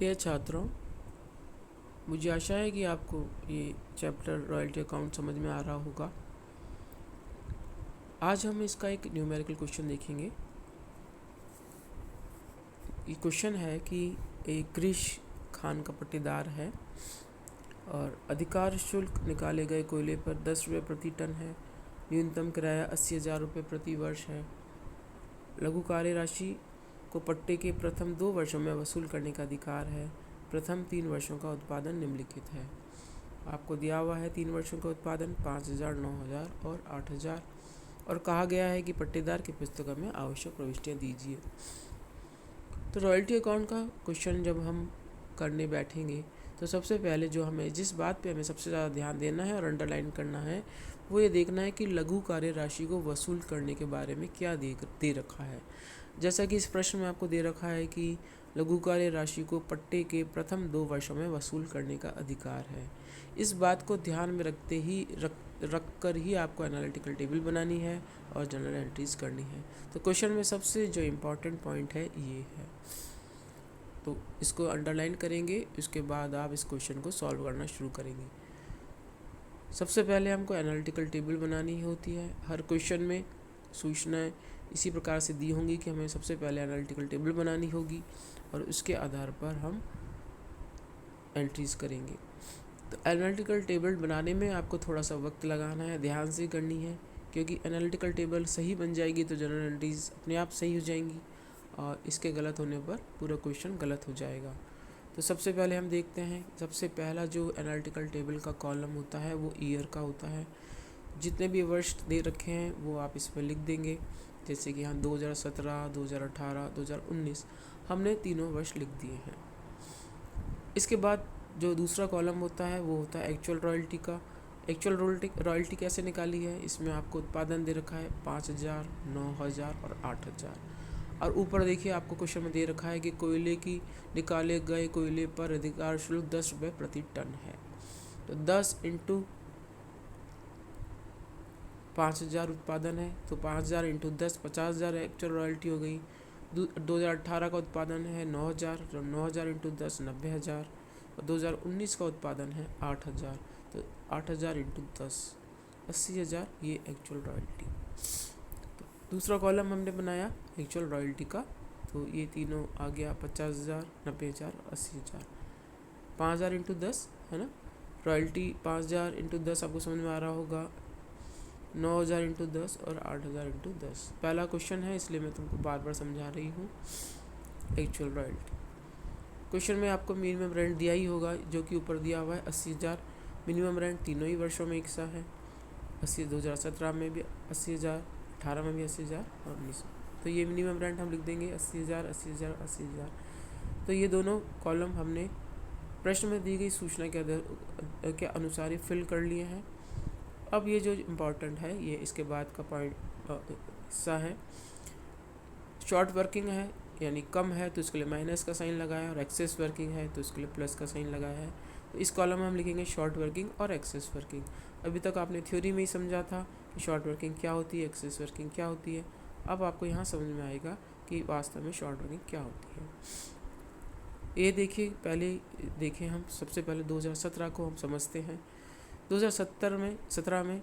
प्रिय छात्रों, मुझे आशा है कि आपको ये चैप्टर रॉयल्टी अकाउंट समझ में आ रहा होगा। आज हम इसका एक न्यूमेरिकल क्वेश्चन देखेंगे। ये क्वेश्चन है कि एक क्रिश खान का पट्टेदार है और अधिकार शुल्क निकाले गए कोयले पर 10 रुपये प्रति टन है। न्यूनतम किराया 80,000 रुपये प्रति वर्ष है। लघु कार्य राशि को पट्टे के प्रथम 2 वर्षों में वसूल करने का अधिकार है। प्रथम 3 वर्षों का उत्पादन निम्नलिखित है। आपको दिया हुआ है 3 वर्षों का उत्पादन 5,000, 9,000 और 8,000 और कहा गया है कि पट्टेदार की पुस्तकों में आवश्यक प्रविष्टियाँ दीजिए। तो रॉयल्टी अकाउंट का क्वेश्चन जब हम करने बैठेंगे तो सबसे पहले जो हमें जिस बात पे हमें सबसे ज़्यादा ध्यान देना है और अंडरलाइन करना है वो ये देखना है कि लघु कार्य राशि को वसूल करने के बारे में क्या दे रखा है। जैसा कि इस प्रश्न में आपको दे रखा है कि लघु कार्य राशि को पट्टे के प्रथम 2 वर्षों में वसूल करने का अधिकार है। इस बात को ध्यान में रख कर ही आपको एनालिटिकल टेबल बनानी है और जनरल एंट्रीज करनी है। तो क्वेश्चन में सबसे जो इम्पोर्टेंट पॉइंट है ये है, तो इसको अंडरलाइन करेंगे। इसके बाद आप इस क्वेश्चन को सॉल्व करना शुरू करेंगे। सबसे पहले हमको एनालिटिकल टेबल बनानी होती है। हर क्वेश्चन में सूचनाएं इसी प्रकार से दी होंगी कि हमें सबसे पहले एनालिटिकल टेबल बनानी होगी और उसके आधार पर हम एंट्रीज करेंगे। तो एनालिटिकल टेबल बनाने में आपको थोड़ा सा वक्त लगाना है, ध्यान से करनी है, क्योंकि एनालिटिकल टेबल सही बन जाएगी तो जनरल एंट्रीज अपने आप सही हो जाएंगी और इसके गलत होने पर पूरा क्वेश्चन गलत हो जाएगा। तो सबसे पहले हम देखते हैं, सबसे पहला जो एनालिटिकल टेबल का कॉलम होता है वो ईयर का होता है। जितने भी वर्ष दे रखे हैं वो आप इसमें लिख देंगे। जैसे कि यहाँ 2017, 2018, 2019 हमने तीनों वर्ष लिख दिए हैं। इसके बाद जो दूसरा कॉलम होता है वो होता है एक्चुअल रॉयल्टी का। एक्चुअल रॉयल्टी कैसे निकाली है, इसमें आपको उत्पादन दे रखा है 5,000, 9,000 और 8,000 और ऊपर देखिए आपको क्वेश्चन में दे रखा है कि कोयले की निकाले गए कोयले पर अधिकार शुल्क 10 रुपये प्रति टन है। तो 10 इंटू 5,000 उत्पादन है तो 5,000 इंटू 10 50,000 एक्चुअल रॉयल्टी हो गई। 2018 का उत्पादन है 9,000, तो 9,000 इंटू 10 90,000 और 2019 का उत्पादन है 8,000, तो 8,000 इंटू 10 80,000 ये एक्चुअल रॉयल्टी। तो दूसरा कॉलम हमने बनाया एक्चुअल रॉयल्टी का, तो ये तीनों आ गया 50,000, 90,000, 80,000। 5,000 इंटू 10 है ना, रॉयल्टी 5,000 इंटू 10 आपको समझ में आ रहा होगा, 9,000 इंटू 10 और 8,000 इंटू 10। पहला क्वेश्चन है इसलिए मैं तुमको बार बार समझा रही हूँ। एक्चुअल रॉयल्टी क्वेश्चन में आपको मिनिमम रेंट दिया ही होगा, जो कि ऊपर दिया हुआ है 80,000। मिनिमम रेंट तीनों ही वर्षों में एक सा है। 2017 में भी 80,000, 18 में भी 80,000 और 19। तो ये मिनिमम रेंट हम लिख देंगे 80,000, 80,000, 80,000। तो ये दोनों कॉलम हमने प्रश्न में दी गई सूचना के अनुसार ही फिल कर लिए हैं। अब ये जो इम्पोर्टेंट है ये इसके बाद का पॉइंट हिस्सा है। शॉर्ट वर्किंग है यानी कम है तो इसके लिए माइनस का साइन लगाया है, और एक्सेस वर्किंग है तो इसके लिए प्लस का साइन लगाया है। तो इस कॉलम में हम लिखेंगे शॉर्ट वर्किंग और एक्सेस वर्किंग। अभी तक आपने थ्योरी में ही समझा था कि शॉर्ट वर्किंग क्या होती है, एक्सेस वर्किंग क्या होती है। अब आपको यहाँ समझ में आएगा कि वास्तव में शॉर्ट वर्किंग क्या होती है। ये देखिए, पहले देखें हम सबसे पहले 2017 को हम समझते हैं। 2017 में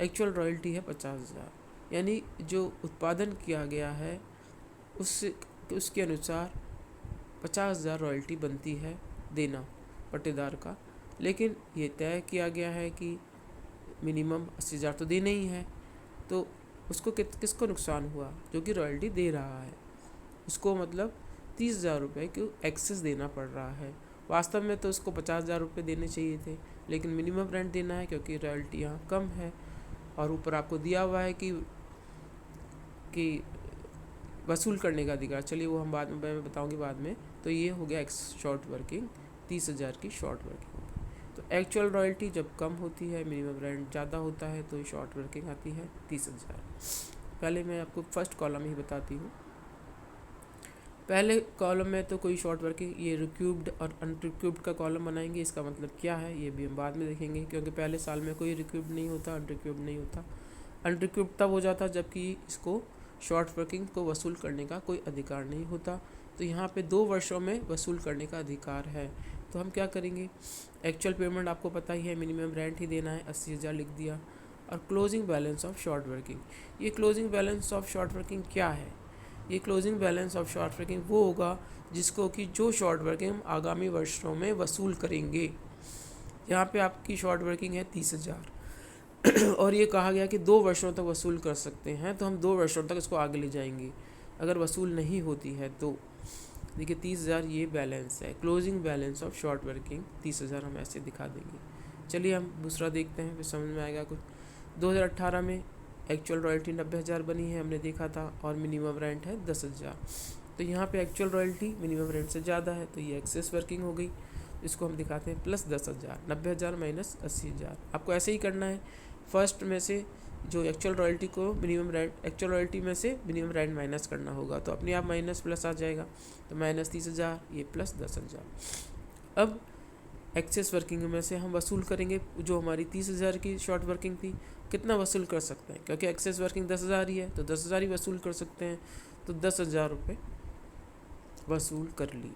एक्चुअल रॉयल्टी है 50,000, यानी जो उत्पादन किया गया है उसके अनुसार 50,000 रॉयल्टी बनती है देना पट्टेदार का। लेकिन ये तय किया गया है कि मिनिमम 80,000 तो देना ही है, तो उसको किसको नुकसान हुआ, जो कि रॉयल्टी दे रहा है उसको, मतलब 30,000 रुपये क्यों एक्सेस देना पड़ रहा है। वास्तव में तो उसको 50,000 रुपये देने चाहिए थे, लेकिन मिनिमम रेंट देना है क्योंकि रॉयल्टी यहाँ कम है। और ऊपर आपको दिया हुआ है कि वसूल करने का अधिकार, चलिए वो हम बाद में मैं बताऊंगी बाद में। तो ये हो गया शॉर्ट वर्किंग, 30,000 की शॉर्ट वर्किंग। तो एक्चुअल रॉयल्टी जब कम होती है, मिनिमम रेंट ज़्यादा होता है, तो शॉर्ट वर्किंग आती है 30,000। पहले मैं आपको फर्स्ट कॉलम ही बताती हूँ। पहले कॉलम में तो कोई शॉर्ट वर्किंग, ये रिक्यूब्ड और अनरिक्यूब्ड का कॉलम बनाएंगे। इसका मतलब क्या है ये भी हम बाद में देखेंगे, क्योंकि पहले साल में कोई रिक्यूब्ड नहीं होता, अनरिक्यूब्ड नहीं होता। अनरिक्यूब्ड तब हो जाता जबकि इसको शॉर्ट वर्किंग को वसूल करने का कोई अधिकार नहीं होता। तो यहाँ पे 2 वर्षों में वसूल करने का अधिकार है। तो हम क्या करेंगे, एक्चुअल पेमेंट आपको पता ही है, मिनिमम रेंट ही देना है, 80,000 लिख दिया। और closing balance of short working, ये closing balance of short working क्या है? ये closing balance of short working वो होगा जिसको कि जो शॉर्ट वर्किंग हम आगामी वर्षों में वसूल करेंगे। यहाँ पे आपकी शॉर्ट वर्किंग है 30,000 और ये कहा गया कि 2 वर्षों तक वसूल कर सकते हैं, तो हम 2 वर्षों तक इसको आगे ले जाएंगे। अगर वसूल नहीं होती है तो देखिए 30,000 ये बैलेंस है, closing balance of short working 30,000 हम ऐसे दिखा देंगे। चलिए हम दूसरा देखते हैं, फिर समझ में आएगा कुछ। 2018 में एक्चुअल रॉयल्टी 90,000 बनी है, हमने देखा था, और मिनिमम रेंट है 10,000। तो यहाँ पे एक्चुअल रॉयल्टी मिनिमम रेंट से ज़्यादा है, तो ये एक्सेस वर्किंग हो गई। इसको हम दिखाते हैं प्लस 10,000, 90,000 माइनस 80,000। आपको ऐसे ही करना है, फर्स्ट में से जो एक्चुअल रॉयल्टी को मिनिमम रेंट, एक्चुअल रॉयल्टी में से मिनिमम रेंट माइनस करना होगा, तो अपने आप माइनस प्लस आ जाएगा। तो माइनस 30,000, ये प्लस 10,000। अब एक्सेस वर्किंग में से हम वसूल करेंगे, जो हमारी 30,000 की शॉर्ट वर्किंग थी, कितना वसूल कर सकते हैं, क्योंकि एक्सेस वर्किंग 10,000 ही है, तो 10,000 ही वसूल कर सकते हैं। तो 10,000 रुपये वसूल कर ली।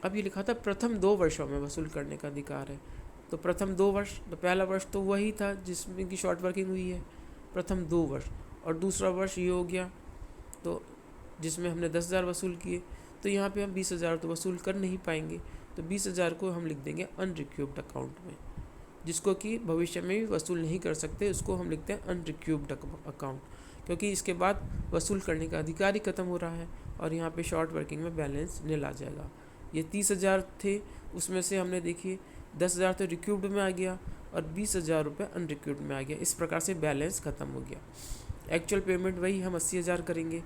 अब ये लिखा था प्रथम 2 वर्षों में वसूल करने का अधिकार है, तो प्रथम 2 वर्ष, तो पहला वर्ष तो वही था जिसमें की शॉर्ट वर्किंग हुई है, प्रथम 2 वर्ष, और दूसरा वर्ष ये हो गया तो जिसमें हमने 10,000 वसूल किए। तो यहाँ पे हम 20,000 तो वसूल कर नहीं पाएंगे, तो 20,000 को हम लिख देंगे अनरिक्यूब्ड अकाउंट में, जिसको कि भविष्य में भी वसूल नहीं कर सकते, उसको हम लिखते हैं अनरिक्यूब्ड अकाउंट, क्योंकि इसके बाद वसूल करने का अधिकार ही खत्म हो रहा है, और यहाँ पे शॉर्ट वर्किंग में बैलेंस नील आ जाएगा। ये 30,000 थे, उसमें से हमने देखिए 10,000 तो रिक्यूब्ड में आ गया और 20,000 रुपये अनरिक्यूब्ड में आ गया। इस प्रकार से बैलेंस ख़त्म हो गया। एक्चुअल पेमेंट वही हम 80,000 करेंगे,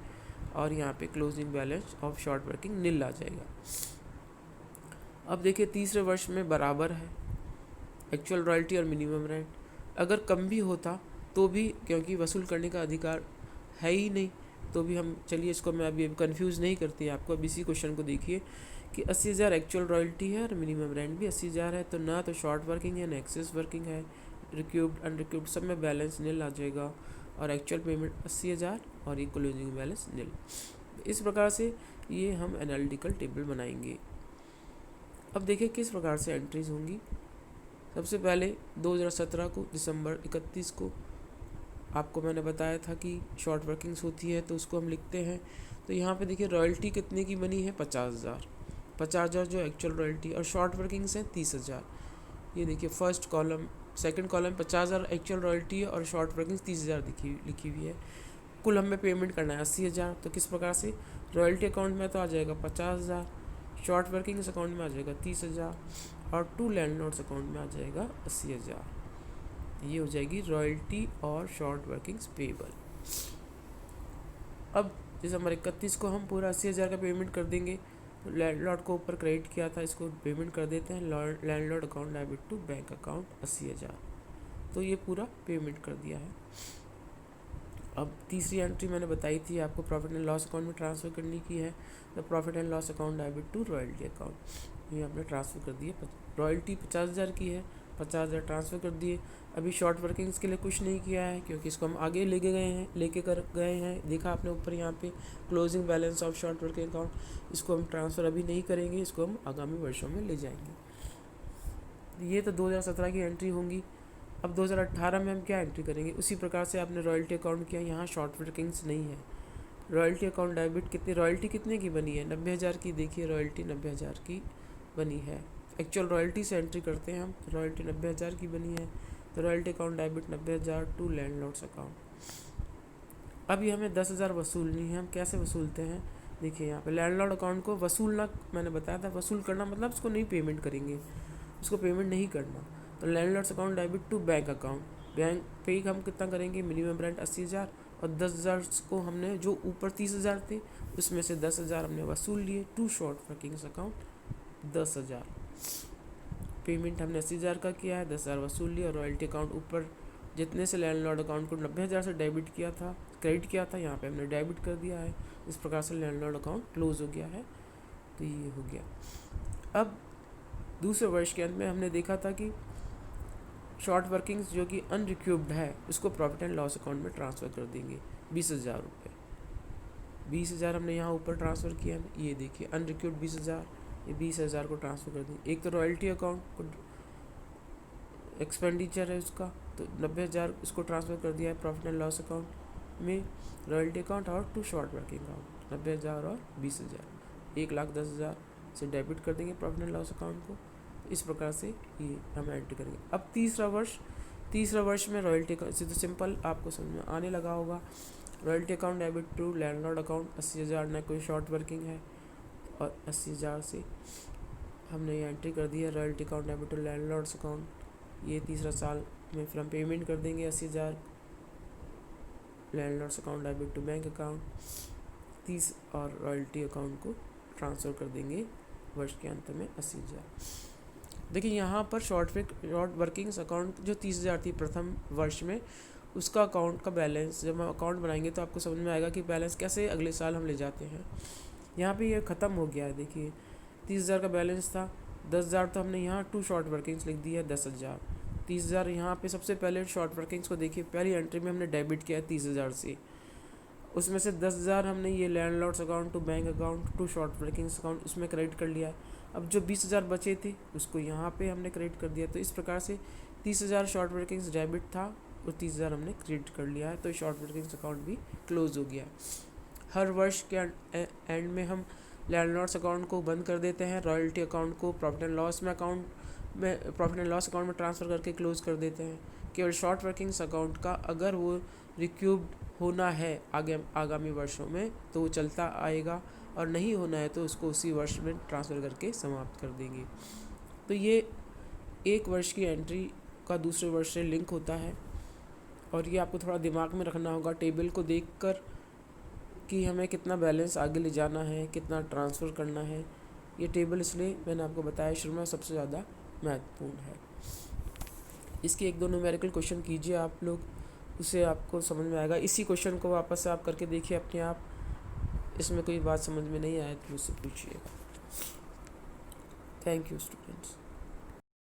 और यहाँ पे closing balance of short working nil आ जाएगा। अब देखिए तीसरे वर्ष में बराबर है एक्चुअल रॉयल्टी और मिनिमम रेंट। अगर कम भी होता तो भी, क्योंकि वसूल करने का अधिकार है ही नहीं, तो भी हम, चलिए इसको मैं अभी कंफ्यूज नहीं करती आपको। अब इसी क्वेश्चन को देखिए कि 80,000 एक्चुअल रॉयल्टी है और मिनिमम रेंट भी 80,000 है, तो ना तो शॉर्ट वर्किंग है ना एक्सेस वर्किंग है, रिक्यूब्ड अनरिक्यूब्ड सब में बैलेंस नील आ जाएगा, और एक्चुअल पेमेंट 80,000 और ये क्लोजिंग बैलेंस नील। इस प्रकार से ये हम एनालिटिकल टेबल बनाएंगे। अब देखिए किस प्रकार से एंट्रीज होंगी। सबसे पहले 2017 को दिसंबर 31 को आपको मैंने बताया था कि शॉर्ट वर्किंग्स होती है, तो उसको हम लिखते हैं। तो यहाँ पे देखिए रॉयल्टी कितने की बनी है, 50,000 जो एक्चुअल रॉयल्टी, और शॉर्ट वर्किंग्स हैं 30,000। ये देखिए first column, second column 50,000 actual royalty है और शॉर्ट वर्किंग्स 30,000 लिखी हुई है। कुल हमें पेमेंट करना है 80,000, तो किस प्रकार से, रॉयल्टी अकाउंट में तो आ जाएगा 50,000, शॉर्ट वर्किंग्स अकाउंट में आ जाएगा 30,000, और 2 लैंडलॉर्ड्स अकाउंट में आ जाएगा 80,000। ये हो जाएगी रॉयल्टी और शॉर्ट वर्किंग्स पेबल। अब दिसंबर 31 को हम पूरा 80,000 का पेमेंट कर देंगे। तो लैंडलॉर्ड को ऊपर क्रेडिट किया था, इसको पेमेंट कर देते हैं, landlord account debit to bank account 80,000। तो ये पूरा पेमेंट कर दिया है। अब तीसरी एंट्री मैंने बताई थी आपको, प्रॉफिट एंड लॉस अकाउंट में ट्रांसफ़र करने की है, तो profit and loss account debit to royalty account, ये आपने ट्रांसफ़र कर दिए। रॉयल्टी 50,000 की है, 50,000 ट्रांसफ़र कर दिए। अभी शॉर्ट वर्किंग्स के लिए कुछ नहीं किया है, क्योंकि इसको हम आगे लेके गए हैं। देखा आपने ऊपर यहाँ पे closing balance of short working account, इसको हम ट्रांसफ़र अभी नहीं करेंगे, इसको हम आगामी वर्षों में ले जाएंगे। ये तो 2017 की एंट्री होंगी। अब 2018 में हम क्या एंट्री करेंगे, उसी प्रकार से आपने रॉयल्टी अकाउंट किया, यहाँ शॉर्ट वर्किंग्स नहीं है। रॉयल्टी अकाउंट डेबिट कितनी, रॉयल्टी कितने की बनी है, 90,000 की। देखिए रॉयल्टी 90,000 की बनी है। एक्चुअल रॉयल्टी से एंट्री करते हैं हम, रॉयल्टी 90,000 की बनी है, तो royalty account debit 90,000 to landlord's account. अभी हमें 10,000 वसूलनी है। हम कैसे वसूलते हैं, देखिए यहाँ पे लैंडलॉर्ड अकाउंट को वसूलना, मैंने बताया था वसूल करना मतलब उसको नहीं पेमेंट करेंगे, उसको पेमेंट नहीं करना। तो landlord's account debit to bank account, bank पे हम कितना करेंगे, मिनिमम रेंट 80,000, और 10,000 को हमने, जो ऊपर 30,000 थे उसमें से 10,000 हमने वसूल लिए to short workings account 10,000। Payment हमने 80,000 का किया है, 10,000 वसूल लिया। और रॉयल्टी अकाउंट ऊपर जितने से लैंडलॉर्ड अकाउंट को 90,000 से डेबिट किया था, क्रेडिट किया था, यहाँ पे हमने डेबिट कर दिया है। इस प्रकार से लैंडलॉर्ड अकाउंट क्लोज हो गया है। तो ये हो गया। अब दूसरे वर्ष के अंत में हमने देखा था कि शॉर्ट वर्किंग्स जो कि अनरिक्यूब्ड है, उसको प्रॉफिट एंड लॉस अकाउंट में ट्रांसफ़र कर देंगे 20,000 रुपये। 20,000 हमने यहाँ ऊपर ट्रांसफ़र किया, ये देखिए अनरिक्यूर्ड 20,000, ये 20,000 को ट्रांसफ़र कर दी। एक तो रॉयल्टी अकाउंट को एक्सपेंडिचर है उसका, तो 90,000 इसको ट्रांसफ़र कर दिया है प्रॉफिट एंड लॉस अकाउंट में, रॉयल्टी अकाउंट और टू शॉर्ट वर्किंग अकाउंट 90,000 और 20,000, 1,10,000 से डेबिट कर देंगे प्रॉफिट एंड लॉस अकाउंट को। इस प्रकार से ये हम एंट्री करेंगे। अब तीसरा वर्ष में रॉयल्टी अकाउंट से तो सिंपल आपको समझ में आने लगा होगा। Royalty account debit to landlord account 80,000 न कोई शॉर्ट वर्किंग है और 80,000 से हमने ये एंट्री कर दी है। Royalty account debit to landlord's account, ये तीसरा साल में फिर हम पेमेंट कर देंगे 80,000 landlord's account debit to bank account 30 और रॉयल्टी अकाउंट को ट्रांसफ़र कर देंगे वर्ष के अंत में 80,000। देखिए यहाँ पर शॉर्ट वर्किंग्स अकाउंट जो 30,000 थी प्रथम वर्ष में, उसका अकाउंट का बैलेंस जब हम अकाउंट बनाएंगे तो आपको समझ में आएगा कि बैलेंस कैसे अगले साल हम ले जाते हैं। यहाँ पे ये ख़त्म हो गया है। देखिए 30,000 का बैलेंस था, 10,000 तो हमने यहाँ टू शॉर्ट वर्किंग्स लिख दिया, 10,000, 30,000 यहाँ पे सबसे पहले शॉर्ट वर्किंग्स को देखिए पहली एंट्री में हमने डेबिट किया है 30,000 से, उसमें से 10,000 हमने ये landlord's account to bank account to short workings account उसमें क्रेडिट कर लिया है। अब जो 20,000 बचे थे उसको यहाँ पे हमने क्रेडिट कर दिया। तो इस प्रकार से 30,000 शॉर्ट वर्किंग्स डेबिट था और 30,000 हमने क्रेडिट कर लिया है, तो शॉर्ट वर्किंग्स अकाउंट भी क्लोज हो गया। हर वर्ष के एंड में हम लैंडलॉर्ड्स अकाउंट को बंद कर देते हैं, रॉयल्टी अकाउंट को प्रॉफिट एंड लॉस अकाउंट में ट्रांसफ़र करके क्लोज कर देते हैं। केवल शॉर्ट वर्किंग्स अकाउंट का अगर वो रिक्यूब्ड होना है आगामी वर्षों में तो वो चलता आएगा, और नहीं होना है तो उसको उसी वर्ष में ट्रांसफ़र करके समाप्त कर देंगे। तो ये एक वर्ष की एंट्री का दूसरे वर्ष से लिंक होता है, और ये आपको थोड़ा दिमाग में रखना होगा टेबल को देखकर कि हमें कितना बैलेंस आगे ले जाना है, कितना ट्रांसफ़र करना है। ये टेबल इसलिए मैंने आपको बताया शुरू में सबसे ज़्यादा महत्वपूर्ण है। इसके 1-2 न्यूमेरिकल क्वेश्चन कीजिए आप लोग, उससे आपको समझ में आएगा। इसी क्वेश्चन को वापस से आप करके देखिए अपने आप, इसमें कोई बात समझ में नहीं आए तो मुझसे पूछिएगा। Thank you students.